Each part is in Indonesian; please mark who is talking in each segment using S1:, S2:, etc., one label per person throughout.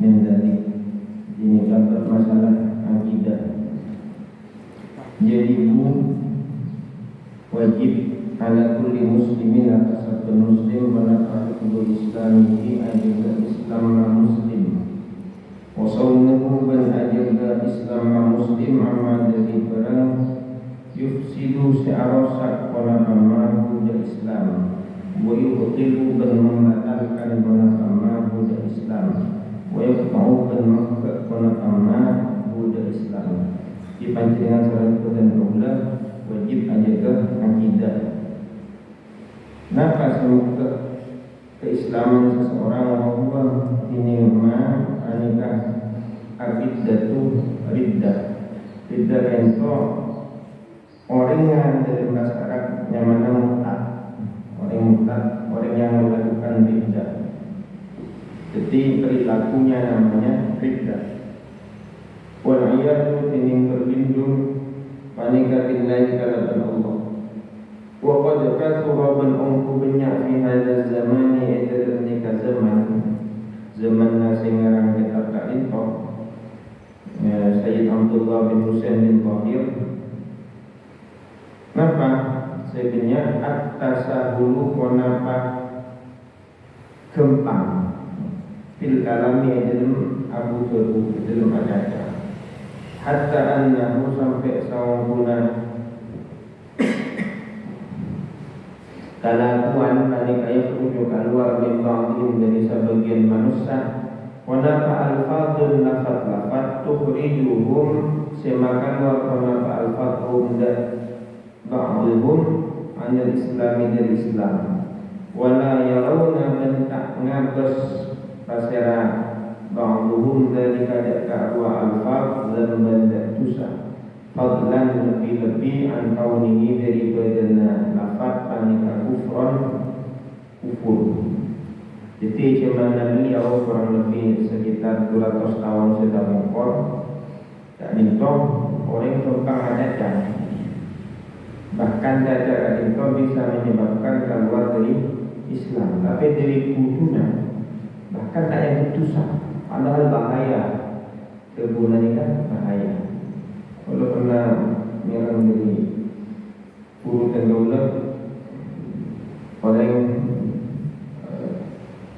S1: mendalik. Ini dapat masalah akidah. Jadi wajib ala kulli muslimin atas satu muslim menafahul islamihi ajaga islam muslim wa sawmuhu ban ajaga islam muslim amma dari barang yufsidu se'arosak wala amahu da islam wa yubtilu ban membatalkan wala amahu da islam wa yaqta'u ban maqta wala amahu da islam. Dipancingan saran dan kaula wajib ajaga akidah. Napa semoga keislaman seseorang bahwa ini anikah akidatu riddah. Riddah itu orang yang dari masyarakat yang mana murtad. Orang yang melakukan riddah. Jadi perilakunya namanya riddah. Wal'iyadu tining berlindung panikabillahi kalatan Allah. Wa qad kathura ban ungku banyak fi hadha zamani adalah nikah zaman sing ngarang kitab kainto Sayyid Abdullah bin Husain bin Tahir. Napa sebenarnya at-tasahulu wa napa gempang fil kalami dalam Abu Dhabi dalam ajaja hatta annahu sampai sawabuna kalakuan kaya kuju keluar min ba'dihim dari sebagian manusia wa nafa al-fadhul lafat tukhrijuhum semakan wa nafa al-fadhum dan ba'dihum anil islami dari Islam wala yarawna dan tak ngabes pasera ba'duhum dari kadang ka'wa al-fadh dan dosa fadlan lebih-lebih an kaunihi dari badana lafad panika kufron kufur. Jadi zaman beliau kurang lebih sekitar 200 tahun sudah mengkor tak nintong orang tentang ajaran. Bahkan ajaran itu bisa menyebabkan keluar dari Islam, tapi dari kudunya bahkan tak ada putusan. Padahal bahaya, kebunan ini kan bahaya. Kalau pernah nyerang dari urutan daulah,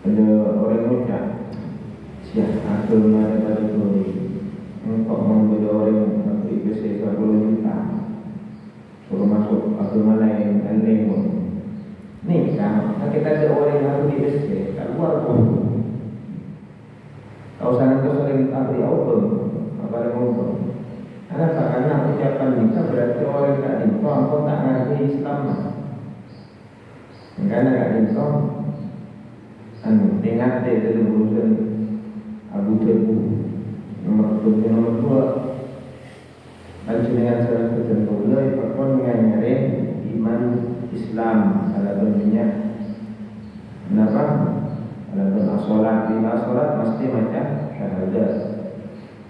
S1: ada orang ucap siap agama daripada itu untuk membeli orang yang bisa 10 juta suruh masuk agama lain dan lain. Ni kan kita ada orang yang harus dibesar keluar pun. Kau sangat sering ahli auto, apa yang ngomong? Karena ucapan nikah berarti orang tak nikah, engkau tak ngerti Islam. Karena tak nikah, dengar deh dalam urusan Abu Dhabi nomor 2. Dengan salah satu mulai perpon dengan nyari iman Islam salah bentuknya. Kenapa? Kalau sholat, lima sholat mesti macam syahadat.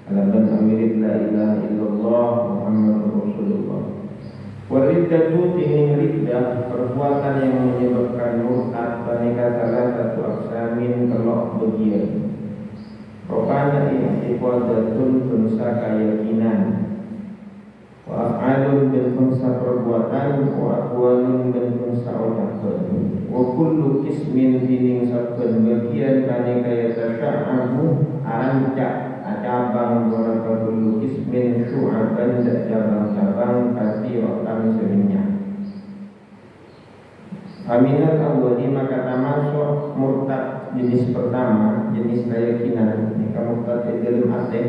S1: Kalau amirit la ilaha illallah Muhammadur Rasulullah. Wariddatu tining riddah perbuatan yang menyebabkan murtad paneka salah satu aksamin kelok bagian. Rokana i'tiqadatun bangsa keyakinan. Wa af'alun dan bangsa perbuatan, wa aqwalun dan bangsa ucapan. Wa kullu qismin tining saben bagian paneka yatasya'abu ancak cabang beberapa kullu qismin syu'aban dan cabang-cabang katsiratan sebenarnya. Aminat awali maka termasuk murtad jenis pertama, jenis keyakinan nikah murtad dalam hati.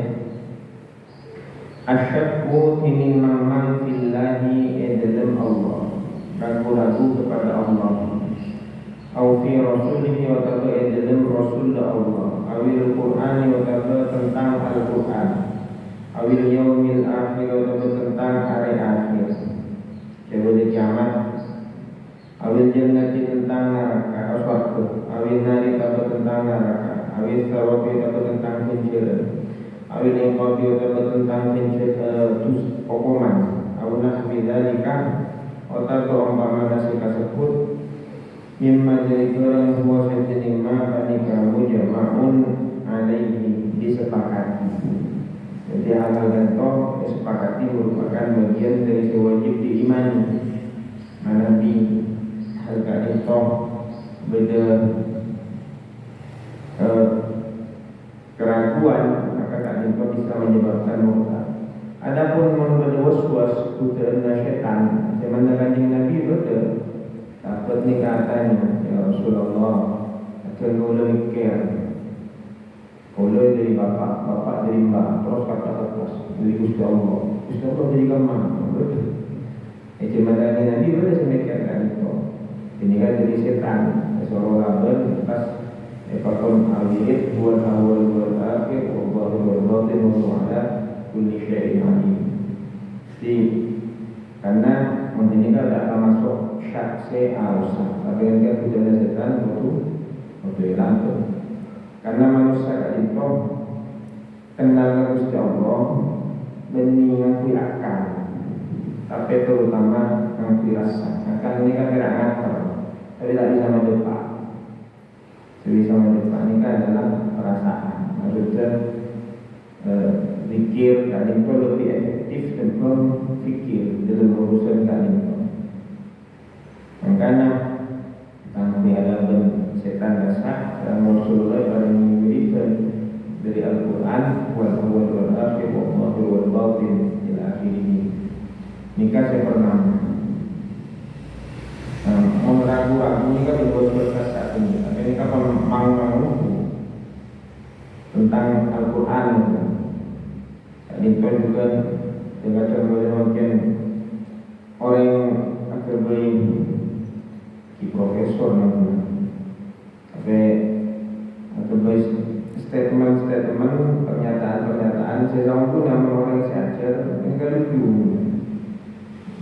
S1: Asyakku ini mamang fillahi dalam Allah, ragu-ragu kepada Allah. Au fi rasulihi wa ta'ala dalam rasul Allah. Awil Qur'ani wa ta'ala tentang Al-Qur'an. Awil yaumil akhir wa ta'ala tentang hari akhir. Sebelum kiamat. Awil jannati tentang neraka aswarga. Awil nari ta'ala tentang neraka. Awil sawabi ta'ala tentang penjara. Awil iqabi wa ta'ala tentang hukuman. Awil nahbi dhalika wa ta'ala umpama nasi kasebut. Mimma dari orang huwa sejenis ma bani kamu jama'un alaihi Jadi halal dan toh disepakati merupakan bagian dari sewajib diimani. Mana di harga itu beda keraguan, maka tak itu bisa menyebabkan murtad. Adapun memberi waswas kudaan syaitan, zaman kanjeng Nabi betul takut ni katanya ya Rasulullah akan kau mikir kau dari bapak dari mbak, terus kata terus dari Gusti Allah dari kamar betul. Zaman kanjeng Nabi betul semikirkan itu. Ini kan dari setan, seorang laban pas Fakon al-jid buat awal buat akhir Wallahu batin wa ala kulli syai'in alim. Jadi karena menjadikan tidak termasuk syak se'arusa, tapi ketika kejadian setan itu hilang. Karena manusia itu kenal Gusti Allah mengingati akal, tapi terutama mengingati rasa. Akal ini kan tidak ngakal, tapi tidak bisa mendepak. Bisa mendepak ini kan adalah perasaan. Maksudnya fikir dan itu lebih efektif dalam fikir dalam urusan dan itu. Makanya tanpa ada setan dasar dan Rasulullah yang memberikan dari Al-Quran wal awal wal akhir wal batin ila akhir ini. Nikah saya pernah ragu-ragu ini kan dibuat saat ini. Tapi ini kan mau tentang Al-Quran. Itu juga dengan contohnya mungkin orang yang akan beri di profesor tapi akan beri statement pernyataan saya sama pun nama orang yang saya ajar ini kan lucu.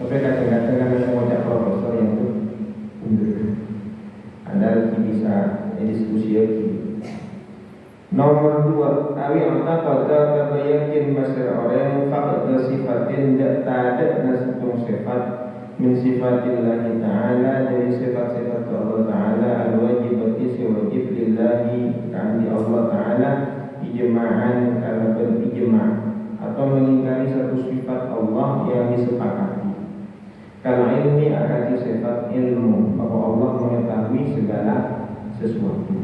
S1: Tapi kadang-kadang kan saya ngajak profesor yang itu ada lagi bisa diskusi lagi. Nomor 2, awi otak kota terbayakin masyarakat orang fakta sifatin tak ada nasibung sifat min sifatillahi ta'ala dari sifat-sifat Allah Ta'ala al-wajibati sewajib lillahi kami Allah Ta'ala ijma'an kalau berijma' atau mengingkari satu sifat Allah yang disepakati. Kalau ilmi akan sifat ilmu bahwa Allah mengetahui segala sesuatu.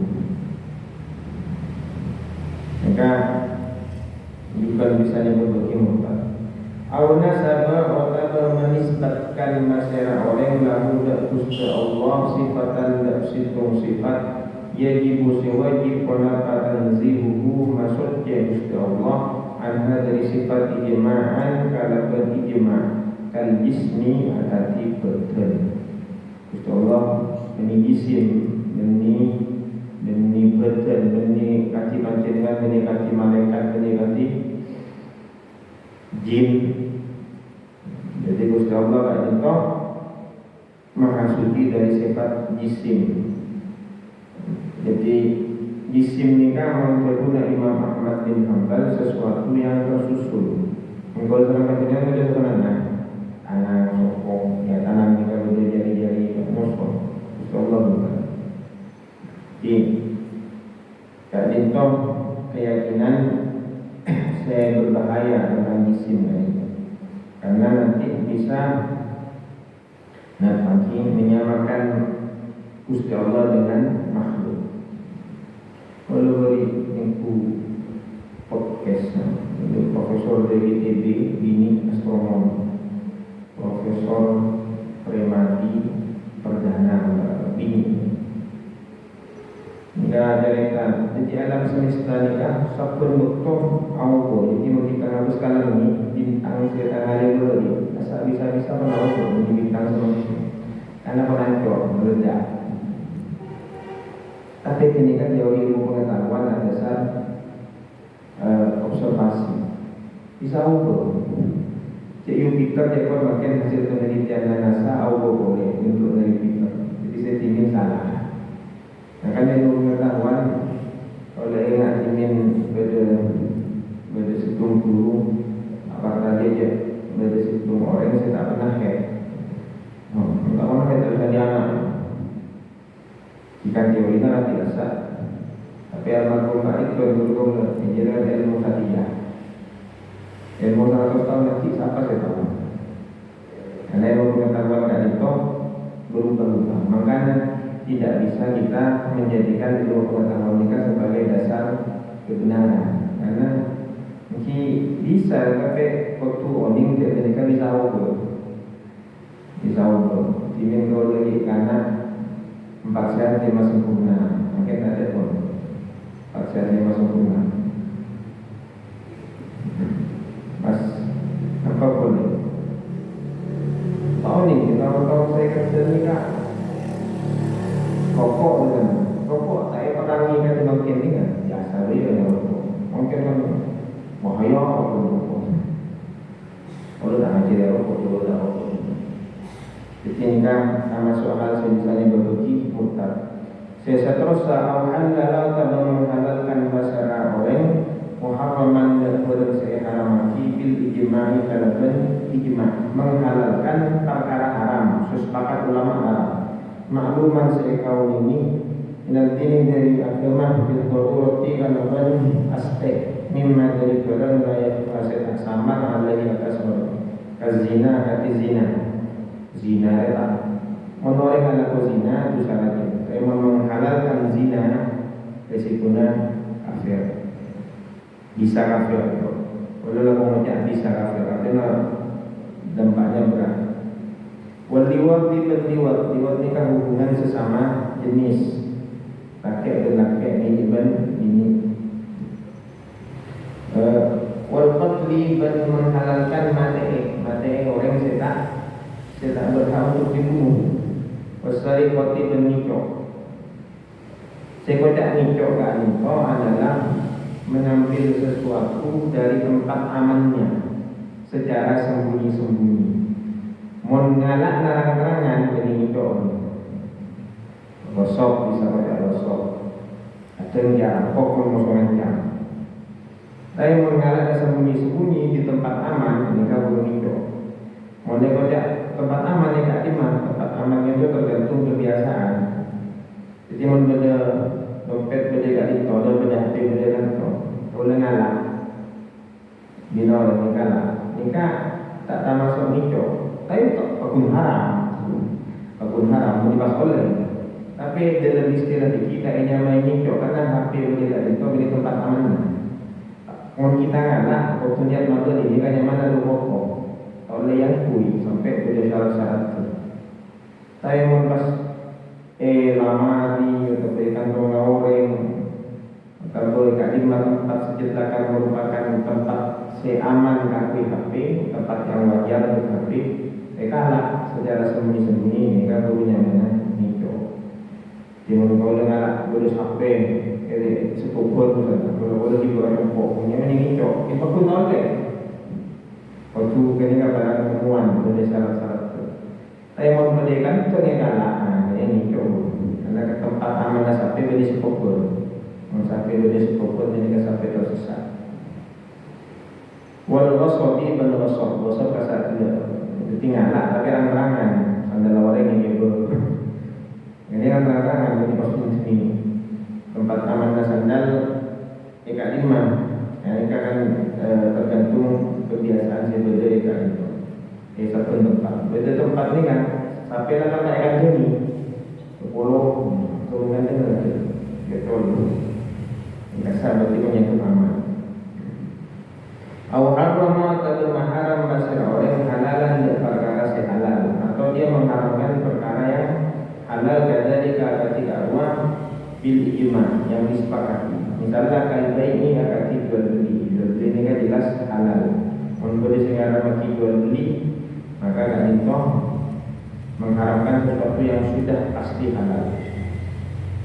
S1: Maka bukan bisa dibagi murtad. Auna sabah atau menisbatkan masyarakat orang lahu dak Gusti Allah sifatan dak situng sifat yajibu sewajib penapatan zihuhu maksudnya Gusti Allah anha dari sifat ijma'an kalaban ijma' kal jismi atati betul. Gusti Allah ini jisim ini betul, ini kaki pancingan, ini kaki malaikat, ini kaki jin. Jadi Gusti Allah kan itu menghasuti dari sifat jisim. Jadi jisim ini kan menurut Imam Ahmad bin Hanbal sesuatu yang tersusun. Kalau sama pancingan ada sebenarnya tangan sokong, ya tangan ini kalau dia jari-jari musuh. Gusti Allah bukan. Kak Dintom keyakinan saya berbahaya tentang jisim ini karena nanti bisa menyamakan Gusti Allah dengan makhluk. Kalau beri info podcast ini Profesor dari ITB Bini Astronomi, Profesor Premati Perdana Bini. Enggak ada lekan. Jadi alam semesta ni kan sabun betul Allah. Jadi kita harus kalah ni bintang kita ada dulu ni. Asal bisa menahu di bintang semesta. Karena penancur meledak. Tapi ini kan jauh ilmu pengetahuan dan dasar observasi. Bisa ukur. Cik Jupiter dia pun makin hasil penelitian NASA ukur boleh untuk dari Jupiter. Jadi saya ingin salah. Makanya ilmu pengetahuan oleh ingat ingin beda situng guru apakah dia beda situng orang saya tak pernah hack. Tak pernah hack dari anak. Jika teori itu nanti asal. Tapi almarhum Pak itu guru dia dengan ilmu Fatihah. Ilmu 100 tahun nanti siapa saya tahu. Karena ilmu pengetahuan tadi itu berubah-ubah. Makanya tidak bisa kita menjadikan ilmu pengetahuan kita sebagai dasar kebenaran. Karena mungkin bisa, tapi waktu oning mereka bisa Timin kau lagi karena 4 sehat 5 sempurna. Mungkin ada pun 4 sehat 5 sempurna. Mas, apa boleh? Tahu nih, tahu saya kerja ni kak. Rokok kan, rokok saya pernah ingat mungkin ni kan, biasa dia rokok. Mungkin kan bahaya apa rokok. Kalau tak ngaji rokok, kalau tak rokok. Ketika masuk hal misalnya berbagi murtad. Saya terus al-halal atau menghalalkan masalah orang muharraman dan saya haramaki bil ijma'i kalaban ijma' menghalalkan perkara haram sepakat ulama haram. Makluman saya kaum ini ini dari agama bil darurati kalaban aspek mimma dari barang layak fasid sama alaihi atas kazina hati zina ya, menoreh anak zina itu syaratnya. Saya menghalalkan zina resikonya kafir, bisa kafir. Kalau mau bisa kafir, artinya dampaknya berat. Waliwat ini kan hubungan sesama jenis laki dan laki ini. Walqatli dan menghalalkan mati orang saya tak berhak untuk dibunuh. Wasari koti dan nikah. Sekodak nikah kat nikah adalah mengambil sesuatu dari tempat amannya secara sembunyi-sembunyi. Mengalak narang-narangan dari nikah. Rosok bisa pada rosok. Ada yang pokok mosongan jam. Tapi mengalak sembunyi-sembunyi di tempat aman nikah belum nikah. Mulai kodak tempat aman yang tak dimana, tempat aman itu tergantung kebiasaan. Jadi beda dompet beda kat itu, ada beda HP beda kat itu. Boleh ngalah, bila orang nikah tak termasuk nikah. Tapi tak pakun haram dibahas oleh. Tapi dalam istilah kita ini main nikah karena HP beda kat itu beda tempat aman. Kalau kita ngalah, waktu niat maghrib ini kan yang mana lu pokok. Oleh yang kui sampai pada syarat-syarat itu. Saya pas lama di atau berikan orang atau kadimah tempat sejelakan merupakan tempat seaman kaki HP, tempat yang wajar untuk HP. Kalah secara sembunyi-sembunyi mereka punya mana nikah. Dia mau dengar boleh HP, sepupu tu saja. Boleh dibuat pokok punya nikah. Itu pun oleh. Waktu ketika pada pertemuan ada syarat-syarat itu. Saya mau merdeka itu ni kalah, ini coba. Karena ke tempat amanah sampai beli sepuluh, sampai beli sepuluh ini sampai tersesat. Wal wasobi dan wasop kasar tidak tinggallah tapi rang-rangan sandal orang yang ibu. Ini rang-rangan ini pasti sini. Tempat amanah sandal ikat lima, ini kan tergantung kebiasaan saya beda ikan itu. Satu tempat. Beda tempat ni kan sampai lah tak ikan jadi 10 turunkan dengan betul. Kasar berarti menyangkut aman. Awharrama atau maharam masih orang halalan dan perkara sehalal atau dia mengharamkan perkara yang halal dari ketika arwah bil ijma yang disepakati. Misalnya kaidah ini akan jual beli ini kan jelas halal. Untuk disegara maki jual beli, maka kan itu mengharamkan sesuatu yang sudah pasti halal.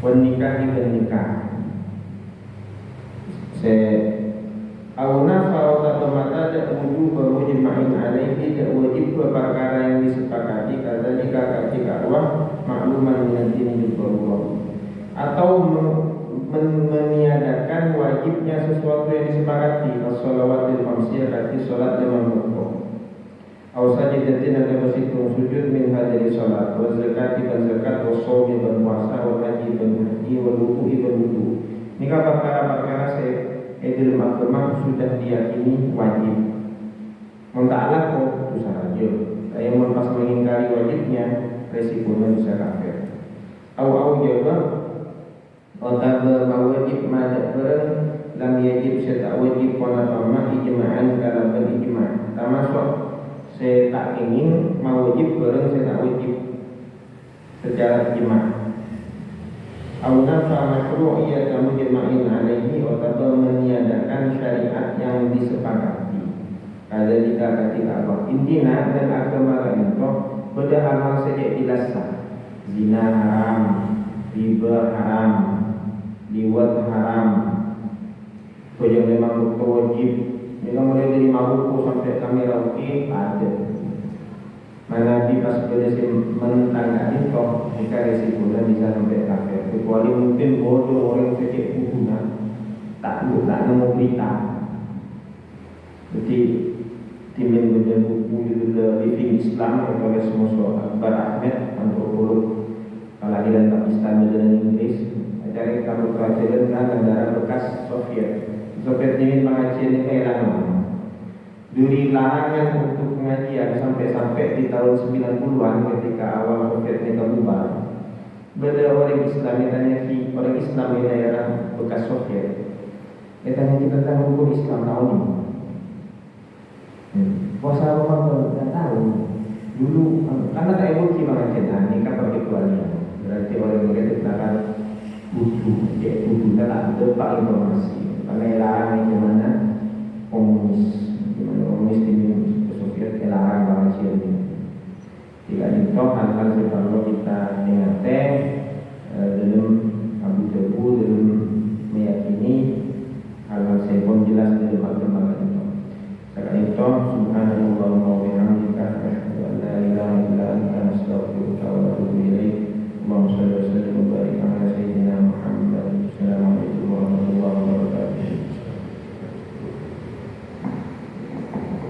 S1: Nikah dan nikah. Auna atau mata tak wujud bermujma'in alaihi tak wajib perkara yang disepakati kadzalika ketika arwah makluman min ad-din bil atau meniadakan wajibnya sesuatu yang disepakati as-shalawatil khamsiyah berarti salat lima waktu. Aw sajidatin atau bersitu sujud min hadiri salat wa zakati dan zakat wa shaumi dan puasa wa haji dan haji wa wudu'i dan wudu. Ini perkara-perkara saya dalam agama sudah diyakini wajib. Mentaatlah kok dosa raja. Saya mau pas mengingkari wajibnya, resikonya bisa kafir. Au jawab otaba mawajib madak barang lam yajib serta wajib wana pama ijma'an kalaban ijma'. Termasuk saya tak ingin mawajib barang saya tak wajib secara ijma'. Au nafa makruh ia kamu jema'in alaihi otaba meniadakan syariat yang disepakati. Ada jika ketika Allah intina dan agama itu pada hal-hal saja tidak sah. Zina haram, riba haram, liwat haram. Kau yang memang wajib, memang mulai dari Maroko sampai kamera Merauke ada. Mana di pas berhasil menentang itu, jika resikonya bisa sampai kafir. Kecuali mungkin bodoh orang sakit hubungan, tak nemu berita. Jadi timbul menjadi buku judul Living Islam oleh Musa Akbar Ahmed, antropolog kelahiran Pakistan dan Inggris. Acara kamu pelajaran negara bekas Soviet. Soviet ini pengajian ini kehilangan. Duri larangan untuk pengajian sampai di tahun 90-an ketika awal Soviet ini bubar. Beda orang Islam yang tanya orang Islam di daerah bekas Soviet. Dia tanya kita tentang hukum Islam tahun ini. Puasa Ramadan tidak tahu dulu karena tak emosi mengajian ini kan perkecualian. Berarti orang begitu akan butuh kita tak dapat informasi. Karena larang gimana komunis di Soviet larang pengajian ini. Jika itu hal-hal seperti kita dengar dalam Abu Dhabi dalam meyakini hal-hal sepon jelas dalam agama itu. Karena itu subhanallah wa bihamdika asyhadu an la ilaha illa anta astaghfiruka